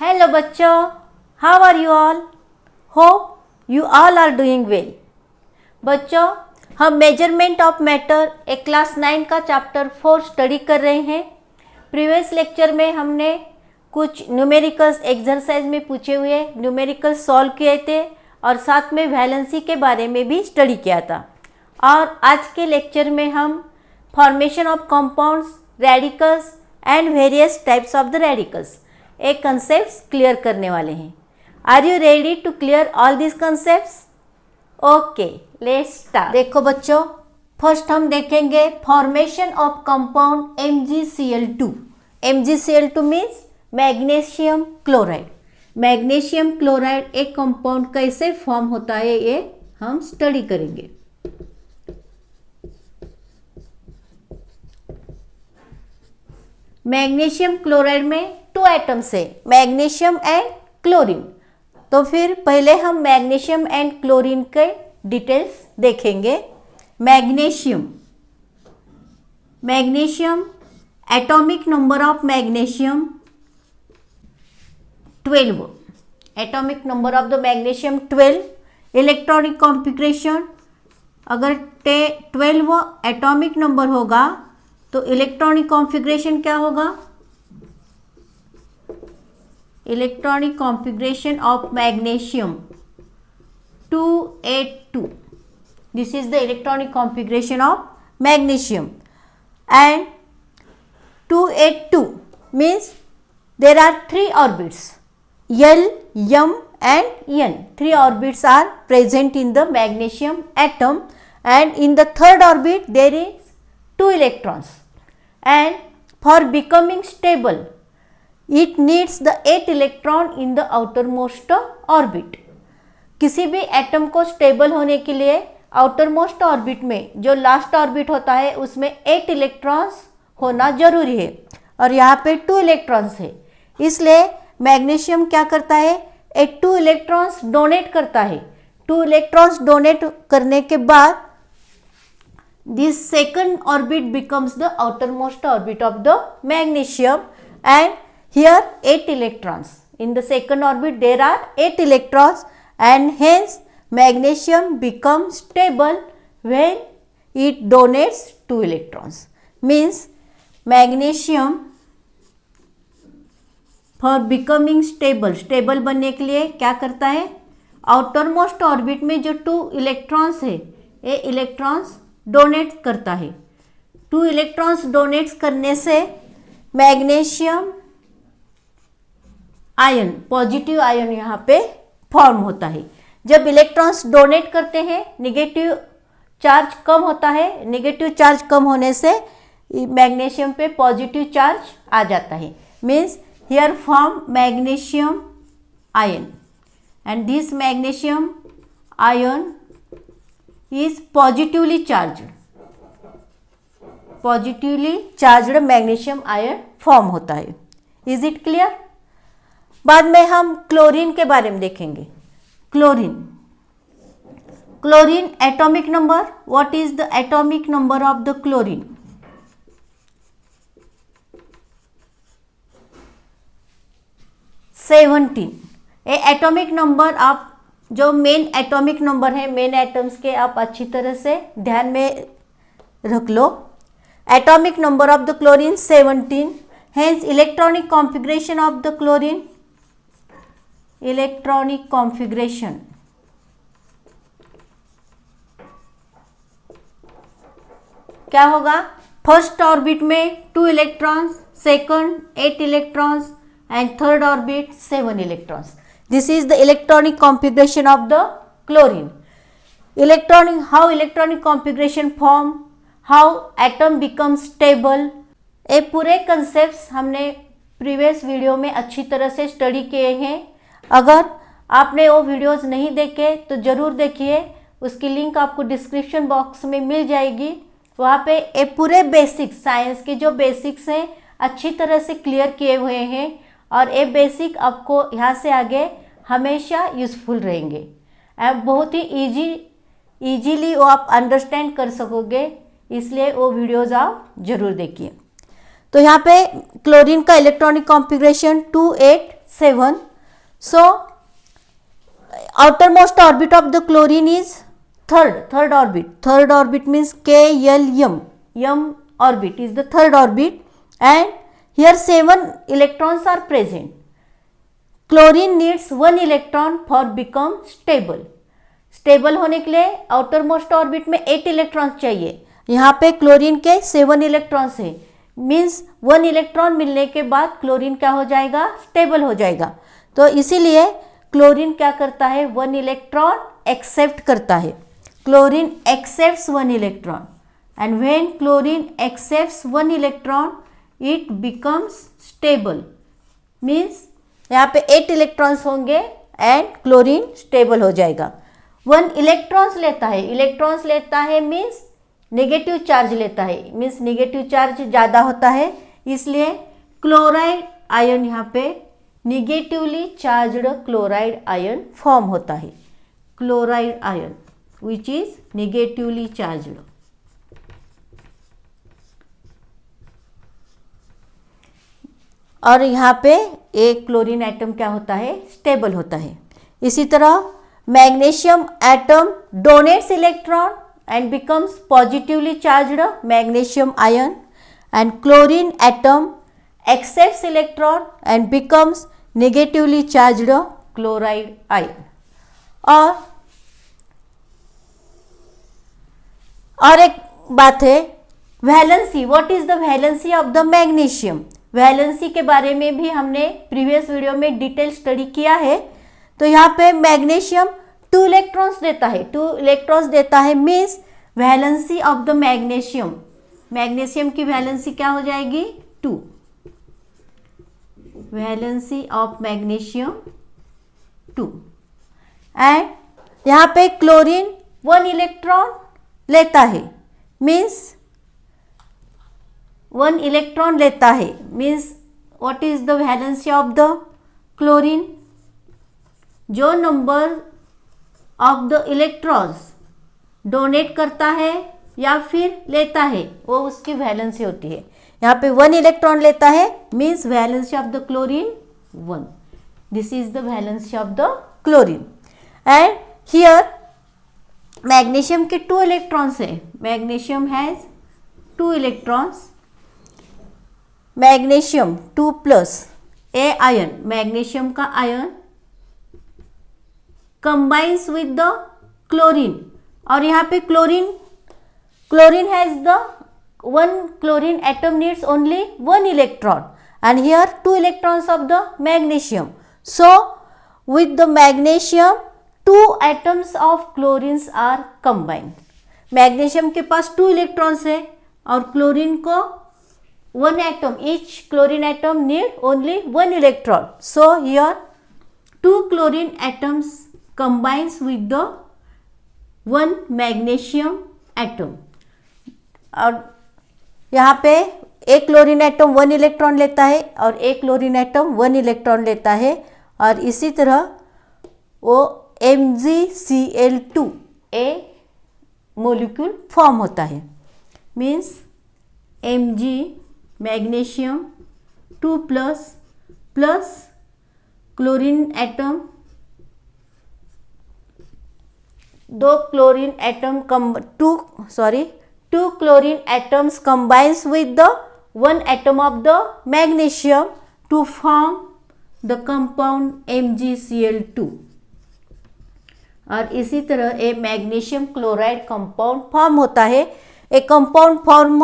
Hello बच्चों, how are you all? Hope you all are doing well. बच्चों, हम measurement of matter एक class 9 का चैप्टर 4 स्टडी कर रहे हैं। प्रीवियस लेक्चर में हमने कुछ न्यूमेरिकल्स एक्सरसाइज में पूछे हुए न्यूमेरिकल्स सॉल्व किए थे और साथ में वैलेंसी के बारे में भी स्टडी किया था। और आज के लेक्चर में हम formation of compounds, radicals and various types of the radicals एक कंसेप्ट क्लियर करने वाले हैं। Are you ready to clear all this concepts? Okay, let's start. देखो बच्चों, फर्स्ट हम देखेंगे formation of compound MgCl2। MgCl2 means magnesium chloride. Magnesium chloride एक compound कैसे फॉर्म होता है ये हम स्टडी करेंगे। मैग्नीशियम क्लोराइड में 2 एटम्स है, मैग्नीशियम एंड क्लोरीन। तो फिर पहले हम मैग्नीशियम एंड क्लोरीन के डिटेल्स देखेंगे। Magnesium atomic number of magnesium 12। Atomic number of the magnesium 12। Electronic configuration अगर 12 एटॉमिक नंबर होगा तो इलेक्ट्रॉनिक कॉन्फ़िगरेशन क्या होगा? Electronic configuration of magnesium 282। This is the electronic configuration of magnesium and 282 means there are 3 orbits L, M and N. 3 orbits are present in the magnesium atom and in the third orbit there is 2 electrons. And for becoming stable it needs the 8 electron in the outermost orbit. किसी भी atom को stable होने के लिए outer most orbit में जो last orbit होता है उसमें 8 इलेक्ट्रॉन्स होना जरूरी है और यहाँ पे 2 इलेक्ट्रॉन्स है। इसलिए मैग्नीशियम क्या करता है? 2 इलेक्ट्रॉन्स डोनेट करता है। 2 इलेक्ट्रॉन्स डोनेट करने के बाद this second orbit becomes the outermost orbit of the magnesium and here 8 electrons. In the second orbit there are 8 electrons and hence magnesium becomes stable when it donates 2 electrons. Means magnesium for becoming stable बनने के लिए क्या करता है? outermost orbit में जो 2 electrons है ये इलेक्ट्रॉन्स डोनेट करता है। 2 इलेक्ट्रॉन्स डोनेट करने से मैग्नीशियम आयन, पॉजिटिव आयन यहाँ पे फॉर्म होता है। जब इलेक्ट्रॉन्स डोनेट करते हैं नेगेटिव चार्ज कम होता है। नेगेटिव चार्ज कम होने से मैग्नीशियम पे पॉजिटिव चार्ज आ जाता है। Means here form magnesium ion and this magnesium ion is positively charged magnesium ion form होता है। Is it clear? बाद में हम क्लोरीन के बारे में देखेंगे। Chlorine atomic number, what is the atomic number of the chlorine? A atomic number आप जो मेन एटॉमिक नंबर है, मेन एटम्स के आप अच्छी तरह से ध्यान में रख लो। Atomic number of the chlorine 17। Hence electronic configuration of the chlorine, electronic configuration क्या होगा? फर्स्ट ऑर्बिट में 2 electrons, second 8 electrons and third orbit 7 electrons. This is the electronic configuration of the chlorine. How electronic configuration form, how atom becomes stable. ये पूरे concepts हमने previous video में अच्छी तरह से स्टडी किए हैं। अगर आपने वो वीडियोस नहीं देखे तो ज़रूर देखिए, उसकी लिंक आपको डिस्क्रिप्शन बॉक्स में मिल जाएगी। वहाँ पे ये पूरे बेसिक्स, साइंस के जो बेसिक्स हैं अच्छी तरह से क्लियर किए हुए हैं और ये बेसिक आपको यहाँ से आगे हमेशा यूज़फुल रहेंगे। बहुत ही इजीली वो आप अंडरस्टैंड कर सकोगे, इसलिए वो वीडियोज़ आप ज़रूर देखिए। तो यहाँ पे क्लोरीन का electronic configuration 7. So outermost orbit of the chlorine is third orbit. Third orbit means KLM. M orbit is the third orbit, and here 7 electrons are present. Chlorine needs 1 electron for become stable. Stable होने के लिए outer most orbit में 8 electrons चाहिए. यहाँ पे chlorine के 7 electrons है, means 1 electron मिलने के बाद क्लोरीन क्या हो जाएगा, स्टेबल हो जाएगा. तो इसीलिए क्लोरीन क्या करता है, 1 इलेक्ट्रॉन एक्सेप्ट करता है. Chlorine accepts 1 electron, and when chlorine accepts 1 electron it becomes stable. Means यहाँ पे 8 इलेक्ट्रॉन्स होंगे एंड क्लोरीन स्टेबल हो जाएगा. 1 इलेक्ट्रॉन्स लेता है मीन्स नेगेटिव चार्ज लेता है, मीन्स नेगेटिव चार्ज ज़्यादा होता है, इसलिए क्लोराइड आयन यहाँ पे negatively charged chloride ion form होता है. Chloride ion which is negatively charged. और यहाँ पे एक क्लोरीन एटम क्या होता है, स्टेबल होता है. इसी तरह magnesium atom donates electron and becomes positively charged magnesium ion, and chlorine atom accepts electron and becomes negatively charged chloride ion. और एक बात है valency. What is the valency of the magnesium. Valency के बारे में भी हमने प्रीवियस वीडियो में डिटेल स्टडी किया है. तो यहाँ पे मैग्नीशियम 2 इलेक्ट्रॉन्स देता है, means valency of the magnesium. Magnesium की वैलेंसी क्या हो जाएगी, 2. Valency of magnesium 2. एंड यहाँ पे क्लोरीन 1 इलेक्ट्रॉन लेता है, मीन्स 1 इलेक्ट्रॉन लेता है, means what is the valency of the chlorine. जो number of the electrons donate करता है या फिर लेता है वो उसकी वैलेंसी होती है. यहाँ पे 1 इलेक्ट्रॉन लेता है means valency of the chlorine 1. This is the valency of the chlorine. And here magnesium के 2 इलेक्ट्रॉन्स है. Magnesium has 2 electrons. Magnesium 2+ a ion, magnesium का ion combines with the chlorine. और यहाँ पे chlorine has the 1 chlorine atom needs only 1 electron, and here 2 electrons of the magnesium. So with the magnesium 2 atoms of chlorines are combined. Magnesium के पास 2 electrons है और chlorine को 1 atom, each chlorine atom need only 1 electron. So here 2 chlorine atoms combines with the 1 magnesium atom. और यहाँ पे एक chlorine atom 1 electron लेता है और एक क्लोरीन एटम 1 इलेक्ट्रॉन लेता है, और इसी तरह वो MgCl2 ए मोलिक्यूल फॉर्म होता है. Means Mg magnesium 2+ chlorine atom, 2 chlorine atoms combines with the 1 atom of the magnesium to form the compound MgCl2. और इसी तरह एक मैग्नीशियम क्लोराइड कंपाउंड फॉर्म होता है. एक कंपाउंड फॉर्म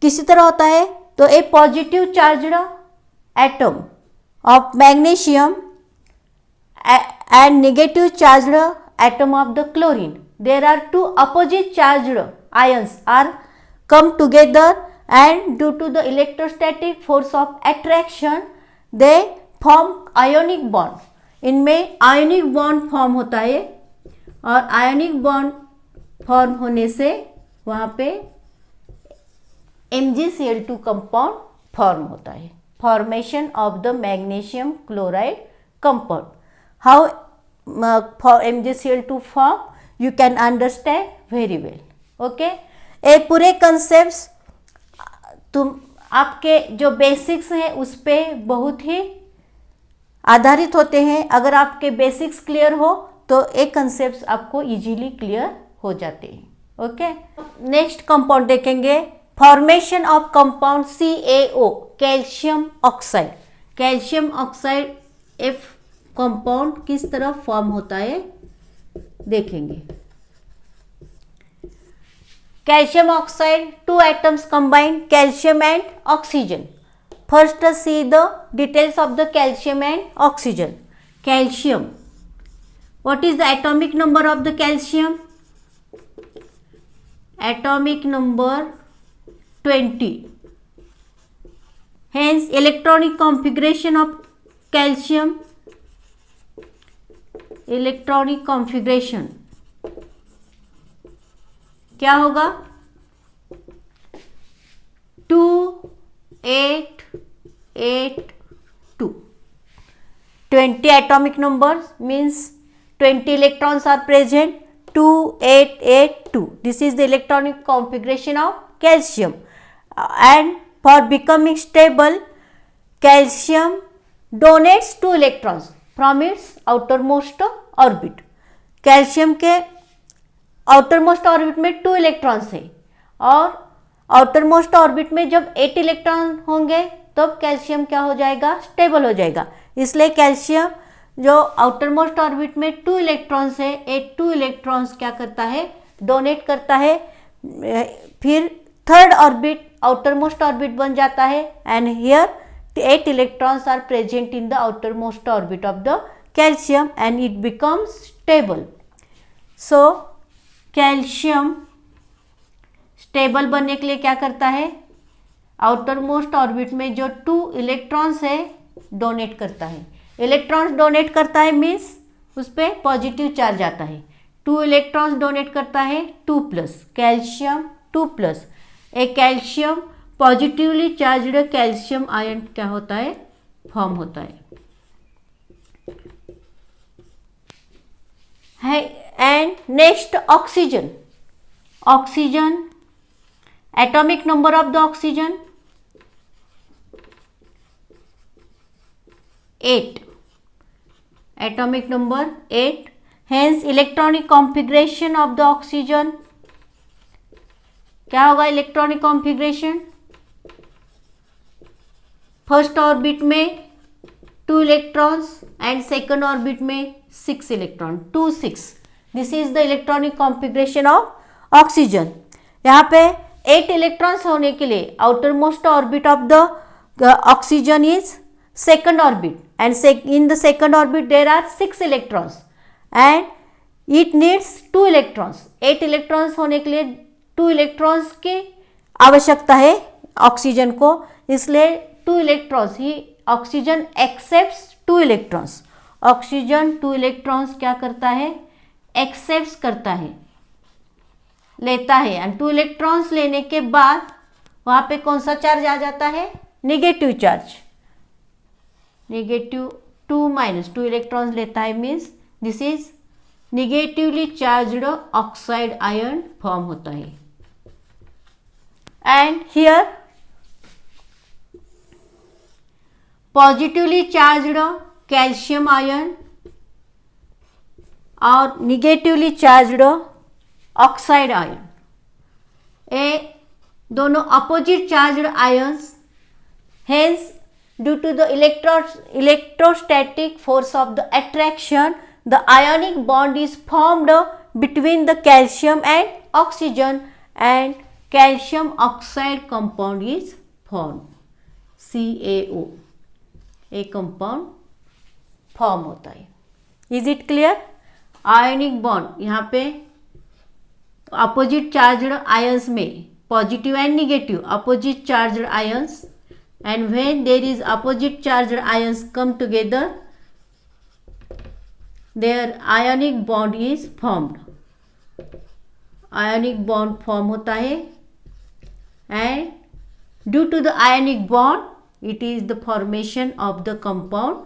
किसी तरह होता है, तो a positive charged atom of magnesium and negative charged atom of the chlorine. There are 2 opposite charged ions are come together, and due to the electrostatic force of attraction they form ionic bond. इनमें ionic bond form होता है, और ionic bond form होने से वहाँ पे MgCl2 compound form होता है. Formation of the magnesium chloride compound. How for MgCl2 form you can understand very well. Okay, ये पूरे concepts तुम आपके जो बेसिक्स हैं उस पे बहुत ही आधारित होते हैं। अगर आपके बेसिक्स क्लियर हो तो एक कंसेप्ट आपको इजीली क्लियर हो जाते हैं। ओके, नेक्स्ट कंपाउंड देखेंगे, formation of compound CaO, calcium oxide. Calcium oxide F compound किस तरह फॉर्म होता है देखेंगे। Calcium oxide, 2 atoms combine, calcium and oxygen. First see the details of the calcium and oxygen. Calcium, what is the atomic number of the calcium? Atomic number 20. Hence electronic configuration of calcium, electronic configuration क्या होगा? 2 8 8 2. 20 atomic numbers means 20 electrons are present. 2 8 8 2. This is the electronic configuration of calcium. And for becoming stable, calcium donates 2 electrons from its outermost orbit. Calcium के outermost orbit में 2 electrons है और outermost orbit में जब 8 electron होंगे तब calcium क्या हो जाएगा? स्टेबल हो जाएगा। इसलिए कैल्शियम जो आउटरमोस्ट ऑर्बिट में 2 इलेक्ट्रॉन्स है, ये 2 इलेक्ट्रॉन्स क्या करता है? डोनेट करता है। फिर थर्ड ऑर्बिट आउटरमोस्ट ऑर्बिट बन जाता है and here 8 electrons are present in the outermost orbit of the calcium and it becomes stable. So calcium stable बनने के लिए क्या करता है? outermost orbit में जो 2 electrons है डोनेट करता है। इलेक्ट्रॉन्स डोनेट करता है मीन्स उस पर पॉजिटिव चार्ज आता है। 2 इलेक्ट्रॉन्स डोनेट करता है 2+, कैल्शियम 2+। ए calcium positively charged calcium ion क्या होता है? फॉर्म होता है। And next oxygen. Oxygen, atomic number of the oxygen 8, atomic number 8। Hence electronic configuration of the oxygen क्या होगा? इलेक्ट्रॉनिक कॉन्फ़िगरेशन फर्स्ट ऑर्बिट में 2 इलेक्ट्रॉन्स एंड सेकंड ऑर्बिट में 6 electron, 2 6। This is the electronic configuration of oxygen. यहाँ पे 8 electrons होने के लिए outer most orbit of the oxygen is second orbit and in the second orbit there are 6 electrons and it needs 2 electrons. 8 electrons होने के लिए 2 electrons की आवश्यकता है ऑक्सीजन को, इसलिए 2 इलेक्ट्रॉन्स ही oxygen accepts 2 electrons. Oxygen 2 electrons क्या करता है? एक्सेप्ट करता है, लेता है एंड 2 इलेक्ट्रॉन्स लेने के बाद वहाँ पे कौन सा चार्ज आ जाता है? Negative charge. नेगेटिव 2 - 2 इलेक्ट्रॉन्स लेता है means this is negatively charged oxide ion form होता है। And here positively charged calcium ion और निगेटिवली चार्ज्ड ऑक्साइड आयन, ये दोनों opposite charged ions. Hence due to the electrostatic force of the attraction, the ionic bond is formed between the calcium and oxygen and calcium oxide compound is formed, CaO। A compound form होता है। Is it clear? Ionic bond यहाँ पे opposite charged ions में positive and negative opposite charged ions, and when there is opposite charged ions come together there ionic bond is formed. Ionic bond form होता है and due to the ionic bond it is the formation of the compound.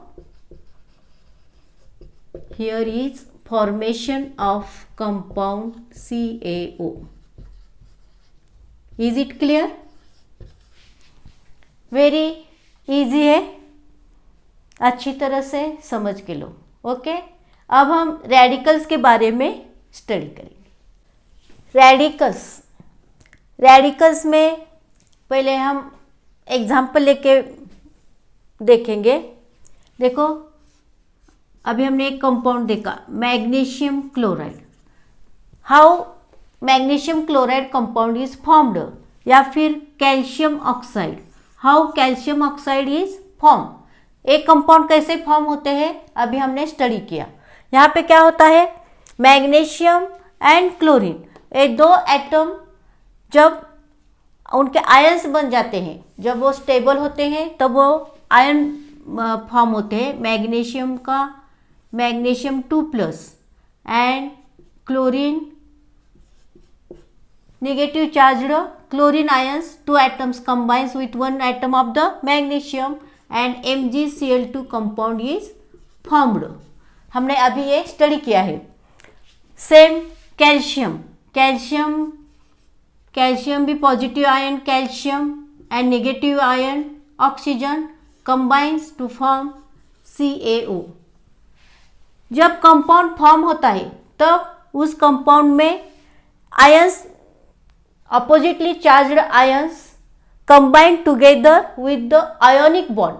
Here is formation of compound CaO. Is it clear? Very easy है। अच्छी तरह से समझ के लो। Okay, अब हम रेडिकल्स के बारे में स्टडी करेंगे। रेडिकल्स में पहले हम एग्जाम्पल लेके देखेंगे। देखो, अभी हमने एक कंपाउंड देखा, magnesium chloride. How magnesium chloride compound is formed, या फिर calcium oxide, how calcium oxide is form. एक कंपाउंड कैसे फॉर्म होते हैं अभी हमने स्टडी किया। यहाँ पे क्या होता है, मैग्नीशियम एंड क्लोरीन, ये दो एटम जब उनके आयंस बन जाते हैं, जब वो स्टेबल होते हैं तब वो आयन फॉर्म होते हैं। मैग्नीशियम का magnesium 2+ and chlorine negative charged chlorine ions, two atoms combines with one atom of the magnesium and MgCl2 compound is formed। हमने अभी ये स्टडी किया है। सेम कैल्शियम भी positive ion calcium and negative ion oxygen combines to form CaO। जब compound form होता है तब उस कंपाउंड में ions, oppositely charged ions combine together with the ionic bond।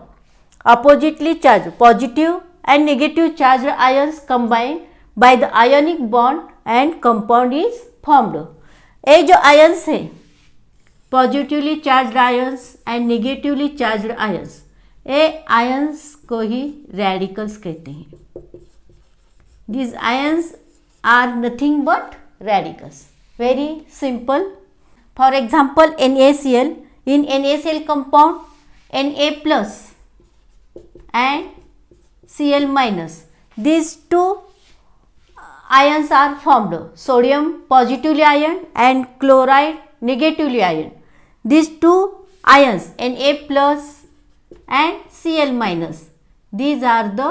oppositely charged positive and negative charged ions combine by the ionic bond and compound is formed। ये जो ions है, positively charged ions and negatively charged ions, ये ions को ही radicals कहते हैं। These ions are nothing but radicals। Very simple। For example, NaCl, in NaCl compound Na+ and Cl-, these two ions are formed, sodium positively ion and chloride negatively ion। These two ions Na+ and Cl-, these are the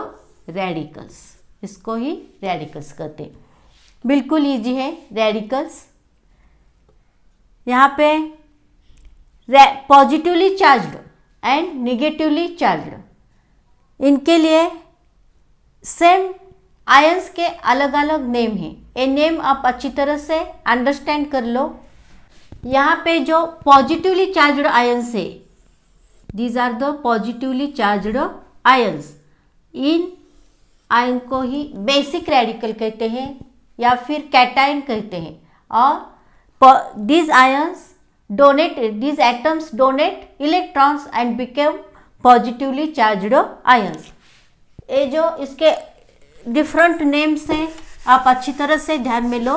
radicals। इसको ही radicals कहते हैं। बिल्कुल easy है radicals. यहाँ पे positively charged and negatively charged, इनके लिए same ions के अलग अलग नेम हैं। ये नेम आप अच्छी तरह से अंडरस्टैंड कर लो। यहाँ पे जो पॉजिटिवली चार्ज्ड आयंस है, these are the positively charged ions. इन आयन को ही बेसिक रेडिकल कहते हैं या फिर कैटायन कहते हैं। और these atoms donate electrons and become positively charged ions। ये जो इसके डिफरेंट नेम्स हैं आप अच्छी तरह से ध्यान में लो।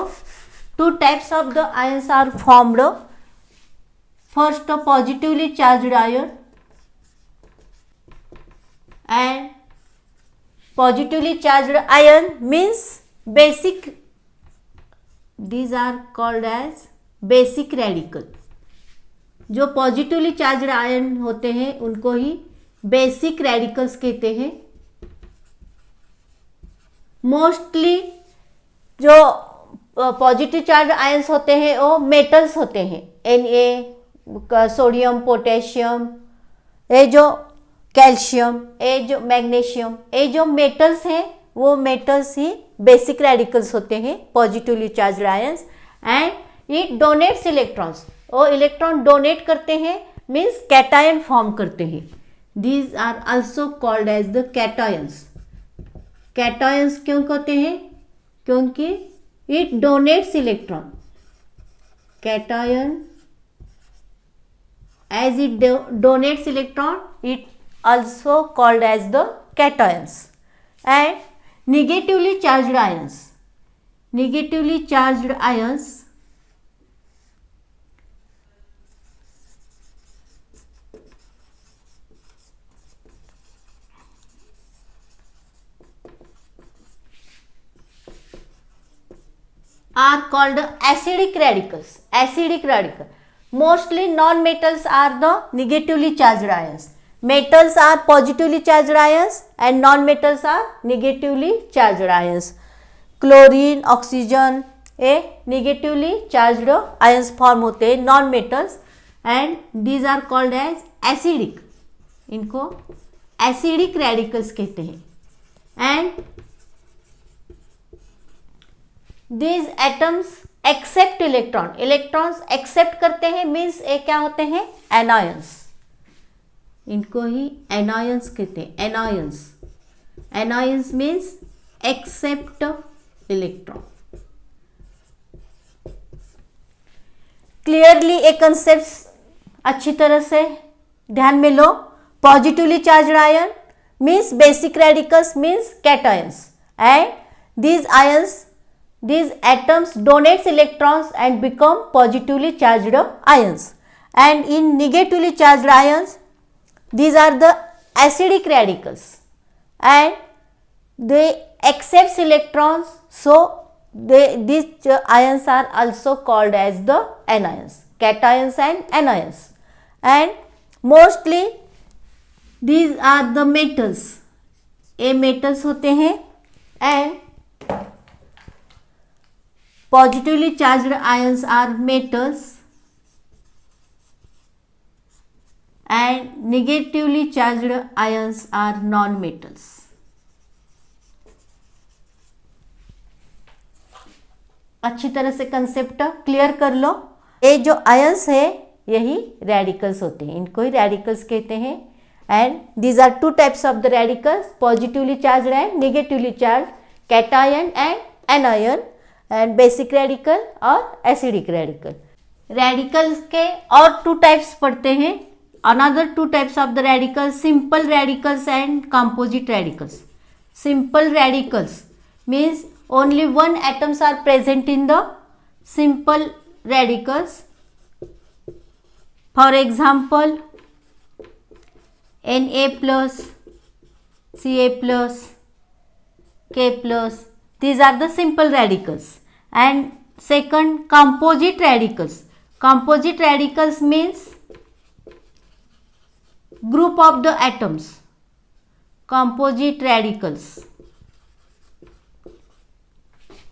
2 types of the ions are formed। First, a positively charged ion, and positively charged ion means basic, these are called as basic radical. जो पॉजिटिवली चार्ज्ड आयन होते हैं उनको ही बेसिक रेडिकल्स कहते हैं। मोस्टली जो पॉजिटिव चार्ज आयंस होते हैं वो मेटल्स होते हैं, Na, सोडियम, पोटेशियम, ये जो कैल्शियम, ये जो मैग्नीशियम, ये जो मेटल्स हैं वो मेटल्स ही बेसिक रेडिकल्स होते हैं, positively charged ions. And it donates electrons, वो इलेक्ट्रॉन डोनेट करते हैं, मीन्स कैटायन फॉर्म करते हैं। These are also called as the cations. Cations क्यों कहते हैं? क्योंकि it donates electron. Cation as it donates electron, it also called as the cations। and negatively charged ions, negatively charged ions are called acidic radicals। acidic radical, mostly non-metals are the negatively charged ions। metals are positively charged ions and non-metals are negatively charged ions। Chlorine, oxygen ये negatively charged ions form होते हैं, non-metals, and these are called as acidic। इनको acidic radicals कहते हैं। And these atoms accept electron, electrons accept करते हैं, means ये क्या होते हैं, एनायंस, इनको ही एनायंस कहते हैं। Anions, anions means accept electron. Clearly एक कंसेप्ट अच्छी तरह से ध्यान में लो। Positively charged ion means basic radicals means cations, and these ions, these atoms donates electrons and become positively charged ions. And in negatively charged ions, these are the acidic radicals and they accepts electrons, so these ions are also called as the anions, cations and anions. And mostly these are the metals, ये metals होते हैं। and positively charged ions are metals and negatively charged ions are non-metals. अच्छी तरह से concept clear कर लो। ये जो ions है यही रेडिकल्स होते हैं, इनको ही रेडिकल्स कहते हैं। And these are two types of the radicals, positively charge and negatively charge, cation and anion, and basic radical और एसिडिक रेडिकल। रेडिकल्स के और टू टाइप्स पढ़ते हैं। Another two types of the radicals, simple radicals and composite radicals. Simple radicals means only one atoms are present in the simple radicals. For example, Na plus, Ca plus, K plus, these are the simple radicals. And second, composite radicals. Composite radicals means group of the atoms. Composite radicals,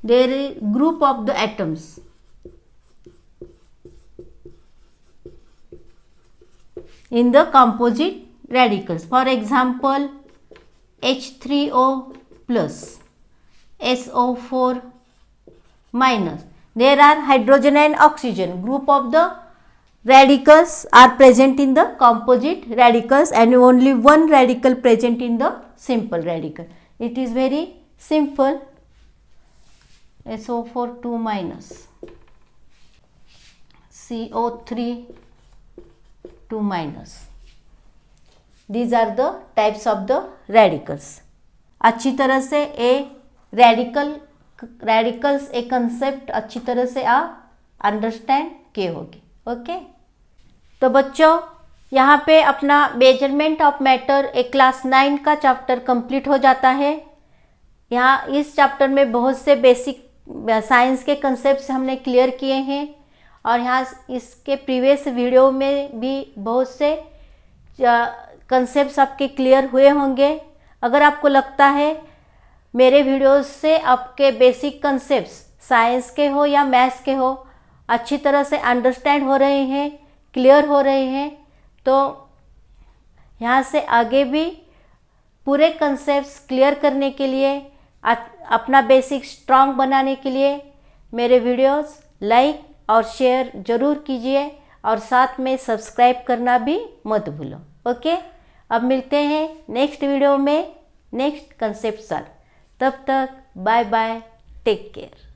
there is group of the atoms in the composite radicals. For example, H3O plus, SO4 minus. There are hydrogen and oxygen. Group of the radicals are present in the composite radicals and only one radical present in the simple radical. It is very simple. SO4 2 minus, CO3 2 minus. These are the types of the radicals. अच्छी तरह से ए radicals ए concept अच्छी तरह से आप understand किए होंगे। Okay, तो बच्चों यहाँ पे अपना मेजरमेंट ऑफ मैटर एक क्लास 9 का चैप्टर कंप्लीट हो जाता है। यहाँ इस चैप्टर में बहुत से बेसिक साइंस के कंसेप्ट्स हमने क्लियर किए हैं और यहाँ इसके प्रीवियस वीडियो में भी बहुत से कंसेप्ट्स आपके क्लियर हुए होंगे। अगर आपको लगता है मेरे वीडियोस से आपके बेसिक कंसेप्ट्स साइंस के हो या मैथ्स के हो अच्छी तरह से अंडरस्टैंड हो रहे हैं, क्लियर हो रहे हैं, तो यहाँ से आगे भी पूरे कंसेप्ट्स क्लियर करने के लिए, अपना बेसिक स्ट्रांग बनाने के लिए मेरे वीडियोस लाइक और शेयर ज़रूर कीजिए और साथ में सब्सक्राइब करना भी मत भूलो। ओके, अब मिलते हैं नेक्स्ट वीडियो में नेक्स्ट कंसेप्ट साथ। तब तक बाय बाय, टेक केयर।